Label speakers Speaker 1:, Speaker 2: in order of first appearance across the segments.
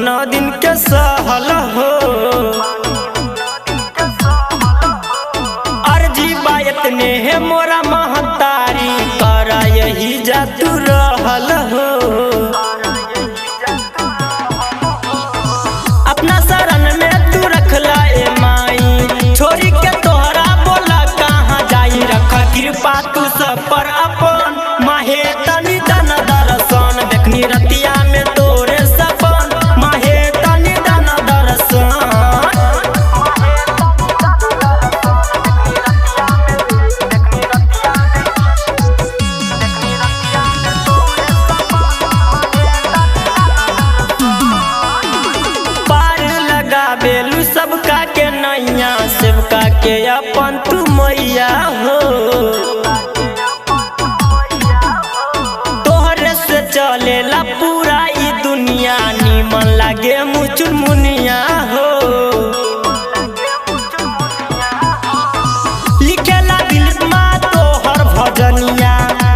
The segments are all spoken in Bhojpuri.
Speaker 1: नौ दिन के सहल हो। अर्जी बायत ने है मोरा महतारी करा यही जा तू रहल हो। अपना शरण में तू रखला ए माई छोरी के तोहरा बोला कहाँ जाई। रखा कृपा तू सब पर अपन माहे तनी दन दर्शन देखनी रतिया में तोरे सपन माहे तनी दन दर्शन। पार लगा बेलू सबका के नैया सबका के अपन तू मैया हो। तोहरे से चलेला पूरा ई दुनिया निमन लागे मुचुन मुनिया हो। लिखेला दिल मा तोहर भजनिया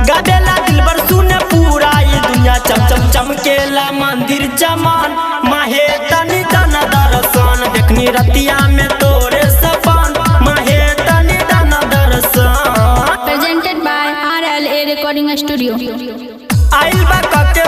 Speaker 1: गावेला दिल बर सुने पूरा ई दुनिया चम चम चमकेला मंदिर चमन माहे तनी दन दर्शन देखनी रतिया में तोरे सपन माहे तनी दन दर्शन।
Speaker 2: Presented by RLA Recording Studio.
Speaker 1: आइल बा कके